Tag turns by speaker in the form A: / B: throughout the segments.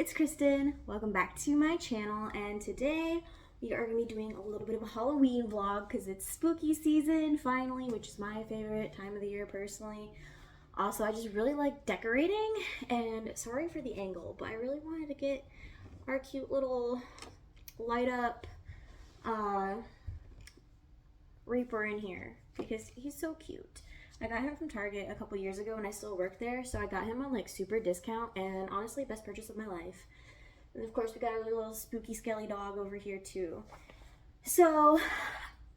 A: it's Kristen. Welcome back to my channel, and today we are going to be doing a little bit of a Halloween vlog because it's spooky season finally, which is my favorite time of the year personally. Also, I just really like decorating, and sorry for the angle, but I really wanted to get our cute little light up Reaper in here because he's so cute. I got him from Target a couple years ago and I still work there, so I got him on like super discount, and honestly, best purchase of my life. And of course, we got our little spooky skelly dog over here too. So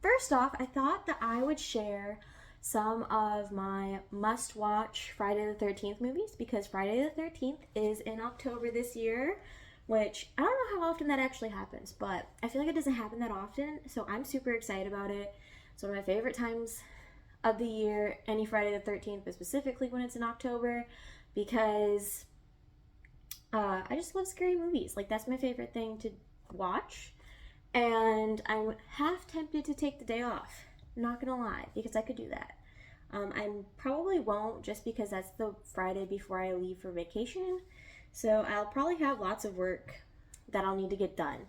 A: first off, I thought that I would share some of my must-watch Friday the 13th movies because Friday the 13th is in October this year, which I don't know how often that actually happens, but I feel like it doesn't happen that often, so I'm super excited about it. It's one of my favorite times of the year, any Friday the 13th, but specifically when it's in October, because I just love scary movies. Like, that's my favorite thing to watch, and I'm half tempted to take the day off, not gonna lie, because I could do that. I probably won't, just because that's the Friday before I leave for vacation, so I'll probably have lots of work that I'll need to get done.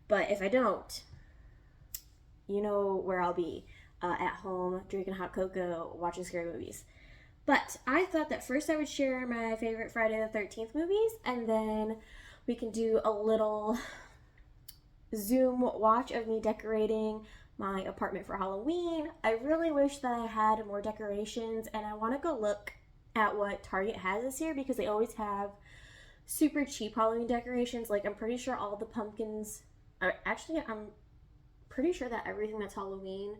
A: But if I don't, you know where I'll be. At home, drinking hot cocoa, watching scary movies. But I thought that first I would share my favorite Friday the 13th movies, and then we can do a little Zoom watch of me decorating my apartment for Halloween. I really wish that I had more decorations, and I want to go look at what Target has this year because they always have super cheap Halloween decorations. Like, I'm pretty sure all the pumpkins are actually, I'm pretty sure that everything that's Halloween,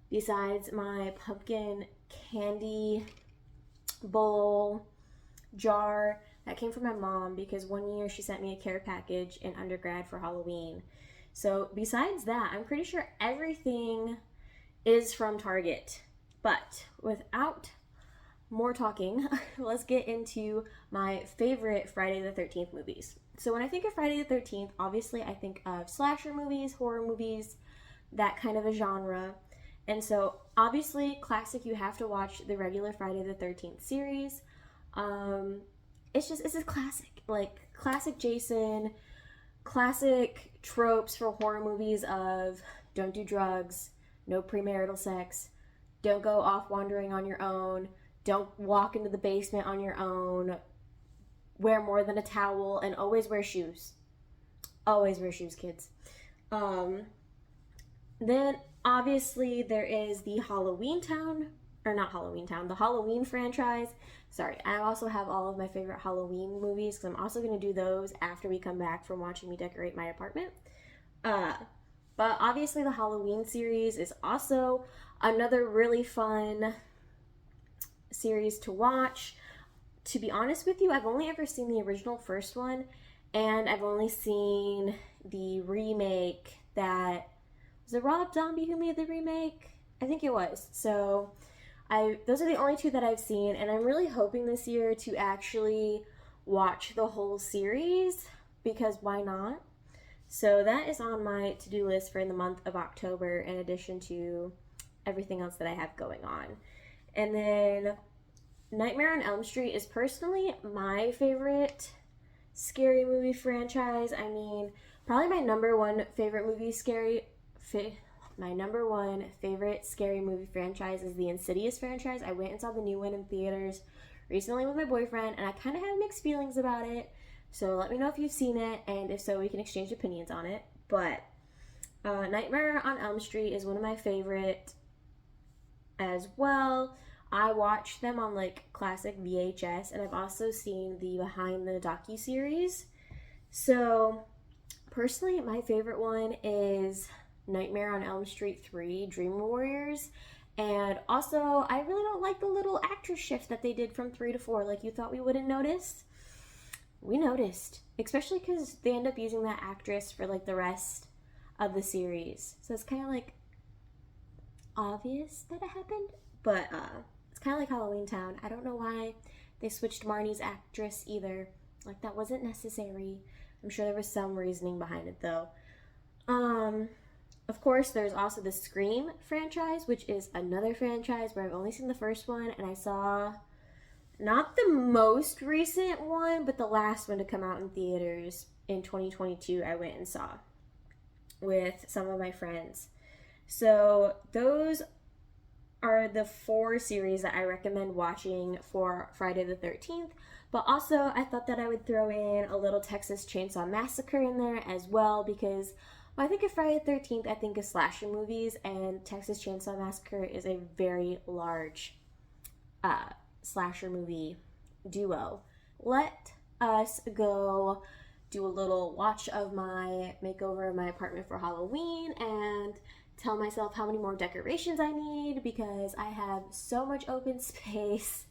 A: besides my pumpkin candy bowl jar that came from my mom, because one year she sent me a care package in undergrad for Halloween. So besides that, I'm pretty sure everything is from Target. But without more talking, let's get into my favorite Friday the 13th movies. So when I think of Friday the 13th, obviously I think of slasher movies, horror movies, that kind of a genre. And so, obviously, classic, you have to watch the regular Friday the 13th series. It's a classic. Like, classic Jason, classic tropes for horror movies of don't do drugs, no premarital sex, don't go off wandering on your own, don't walk into the basement on your own, wear more than a towel, and always wear shoes. Always wear shoes, kids. Then obviously there is the the Halloween franchise. Sorry, I also have all of my favorite Halloween movies because I'm also going to do those after we come back from watching me decorate my apartment. But obviously the Halloween series is also another really fun series to watch. To be honest with you, I've only ever seen the original first one, and I've only seen the remake that... Was it Rob Zombie who made the remake? I think it was. So those are the only two that I've seen, and I'm really hoping this year to actually watch the whole series, because why not? So that is on my to-do list for the month of October, in addition to everything else that I have going on. And then Nightmare on Elm Street is personally my favorite scary movie franchise. I mean, probably my number one favorite scary movie franchise is the Insidious franchise. I went and saw the new one in theaters recently with my boyfriend, and I kind of have mixed feelings about it. So let me know if you've seen it, and if so, we can exchange opinions on it. But Nightmare on Elm Street is one of my favorite as well. I watched them on like classic VHS, and I've also seen the Behind the docuseries. So personally, my favorite one is Nightmare on Elm Street 3, Dream Warriors. And also, I really don't like the little actress shift that they did from 3 to 4. Like, you thought we wouldn't notice? We noticed. Especially because they end up using that actress for, like, the rest of the series. So it's kind of, like, obvious that it happened. But, it's kind of like Halloween Town. I don't know why they switched Marnie's actress either. Like, that wasn't necessary. I'm sure there was some reasoning behind it, though. Of course, there's also the Scream franchise, which is another franchise where I've only seen the first one, and I saw Not the most recent one, but the last one to come out in theaters in 2022, I went and saw with some of my friends. So those are the 4 series that I recommend watching for Friday the 13th. But also, I thought that I would throw in a little Texas Chainsaw Massacre in there as well, because when I think of Friday the 13th, I think of slasher movies, and Texas Chainsaw Massacre is a very large slasher movie duo. Let us go do a little watch of my makeover of my apartment for Halloween and tell myself how many more decorations I need, because I have so much open space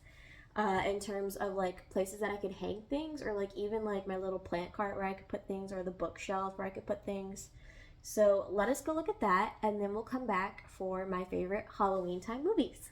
A: in terms of like places that I could hang things, or like even like my little plant cart where I could put things, or the bookshelf where I could put things. So let us go look at that, and then we'll come back for my favorite Halloween time movies.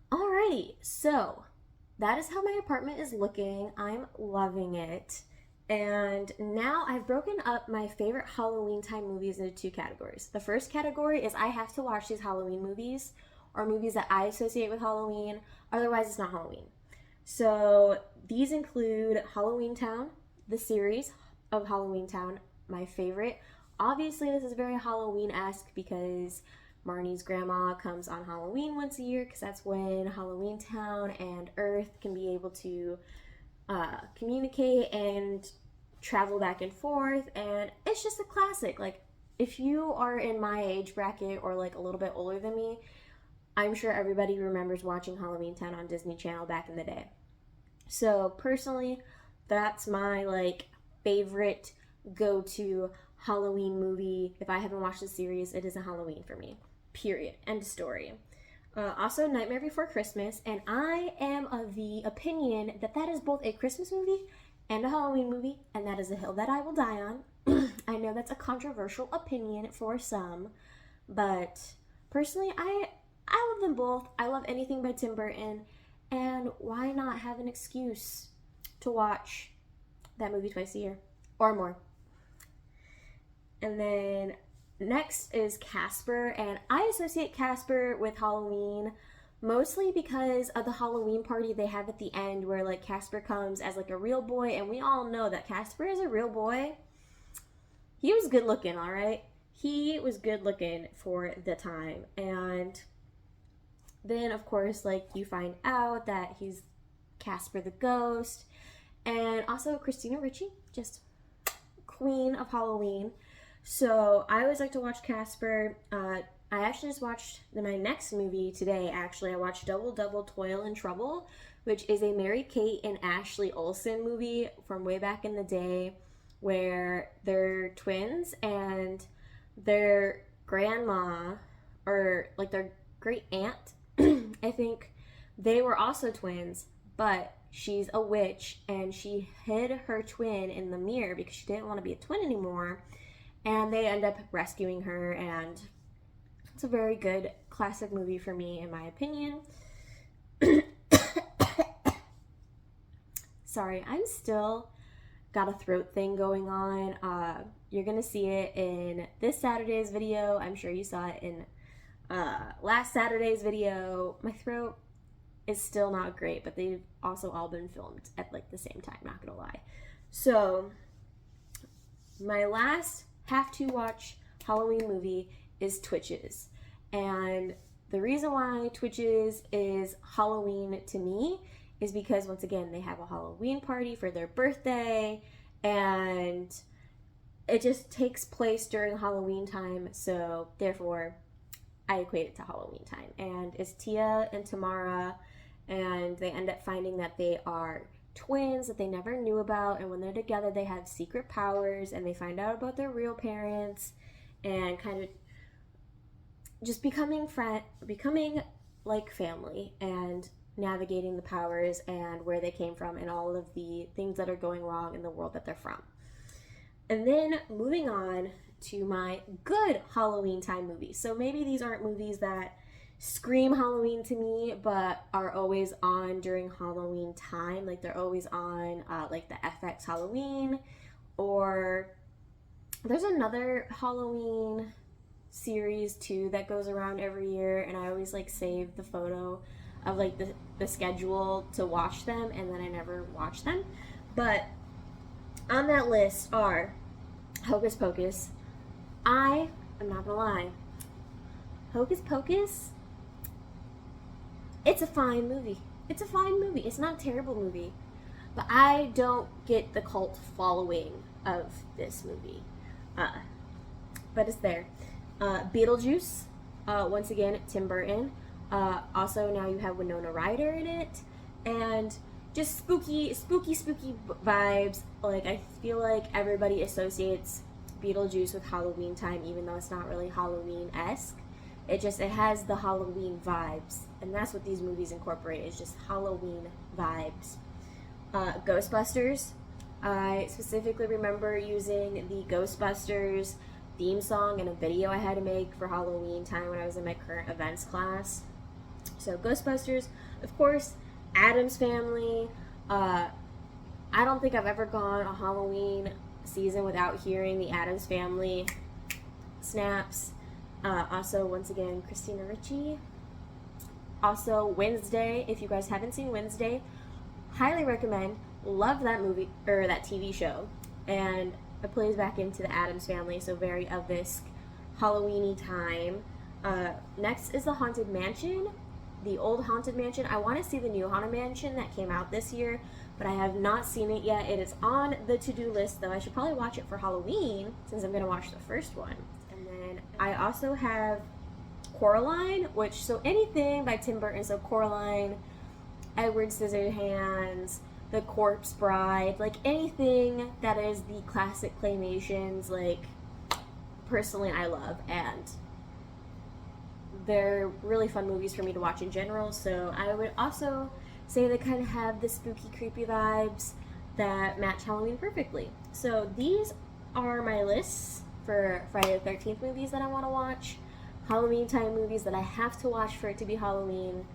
A: Alrighty, so that is how my apartment is looking. I'm loving it. And now I've broken up my favorite Halloween time movies into 2 categories. The first category is I have to watch these Halloween movies, or movies that I associate with Halloween, otherwise it's not Halloween. So these include Halloween Town, the series of Halloween Town, my favorite. Obviously, this is very Halloween-esque because Marnie's grandma comes on Halloween once a year, because that's when Halloween Town and Earth can be able to communicate and travel back and forth, and it's just a classic. Like, if you are in my age bracket or like a little bit older than me, I'm sure everybody remembers watching Halloween Town on Disney Channel back in the day. So personally, that's my like favorite go-to Halloween movie. If I haven't watched the series, it is a Halloween for me. Period. End of story. Also, Nightmare Before Christmas, and I am of the opinion that that is both a Christmas movie and a Halloween movie, and that is a hill that I will die on. I know that's a controversial opinion for some, but personally, I love them both. I love anything by Tim Burton, and why not have an excuse to watch that movie twice a year or more? And then next is Casper, and I associate Casper with Halloween, Mostly because of the Halloween party they have at the end where like Casper comes as like a real boy, and we all know that Casper is a real boy. He was good looking, all right? He was good looking for the time. And then of course like you find out that he's Casper the ghost. And also Christina Ricci, just queen of Halloween. So I always like to watch Casper. I actually just watched my next movie today, actually. I watched Double Double Toil and Trouble, which is a Mary-Kate and Ashley Olsen movie from way back in the day where they're twins and their grandma, or like their great aunt, I think, they were also twins, but she's a witch and she hid her twin in the mirror because she didn't want to be a twin anymore. And they end up rescuing her, and it's a very good classic movie for me, in my opinion. Sorry, I'm still got a throat thing going on. You're gonna see it in this Saturday's video. I'm sure you saw it in last Saturday's video. My throat is still not great, but they've also all been filmed at like the same time, not gonna lie. So my last have to watch Halloween movie is Twitches. And the reason why Twitches is Halloween to me is because, once again, they have a Halloween party for their birthday, and it just takes place during Halloween time, so therefore I equate it to Halloween time. And it's Tia and Tamara, and they end up finding that they are twins that they never knew about, and when they're together they have secret powers, and they find out about their real parents, and kind of just becoming like family, and navigating the powers and where they came from and all of the things that are going wrong in the world that they're from. And then moving on to my good Halloween time movies. So maybe these aren't movies that scream Halloween to me, but are always on during Halloween time. Like they're always on like the FX Halloween, or there's another Halloween series too that goes around every year, and I always like save the photo of like the schedule to watch them, and then I never watch them. But on that list are Hocus Pocus. I'm not gonna lie, Hocus Pocus, it's a fine movie. It's a fine movie. It's not a terrible movie. But I don't get the cult following of this movie. But it's there. Beetlejuice, once again, Tim Burton. Also, now you have Winona Ryder in it. And just spooky vibes. Like, I feel like everybody associates Beetlejuice with Halloween time, even though it's not really Halloween-esque. It has the Halloween vibes, and that's what these movies incorporate, is just Halloween vibes. Ghostbusters. I specifically remember using the Ghostbusters theme song in a video I had to make for Halloween time when I was in my current events class. So Ghostbusters, of course, Addams Family. I don't think I've ever gone a Halloween season without hearing the Addams Family snaps. Also, once again, Christina Ricci. Also, Wednesday. If you guys haven't seen Wednesday, highly recommend. Love that movie, or that TV show. And it plays back into the Addams Family, so very Elvis, Halloween-y time. Next is the Haunted Mansion. The old Haunted Mansion. I want to see the new Haunted Mansion that came out this year, but I have not seen it yet. It is on the to-do list, though. I should probably watch it for Halloween, since I'm going to watch the first one. And then I also have Coraline, so anything by Tim Burton, so Coraline, Edward Scissorhands, The Corpse Bride, like anything that is the classic claymations, like, personally I love, and they're really fun movies for me to watch in general. So I would also say they kind of have the spooky, creepy vibes that match Halloween perfectly. So these are my lists for Friday the 13th movies that I want to watch, Halloween time movies that I have to watch for it to be Halloween,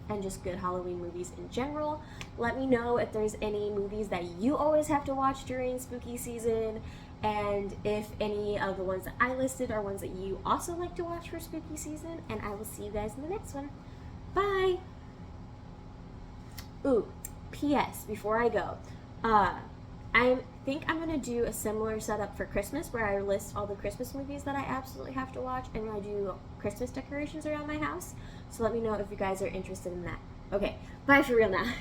A: and just good Halloween movies in general. Let me know if there's any movies that you always have to watch during spooky season, and if any of the ones that I listed are ones that you also like to watch for spooky season, and I will see you guys in the next one. Bye. Ooh, P.S. before I go, I think I'm gonna do a similar setup for Christmas where I list all the Christmas movies that I absolutely have to watch, and I do Christmas decorations around my house. So let me know if you guys are interested in that. Okay, bye for real now.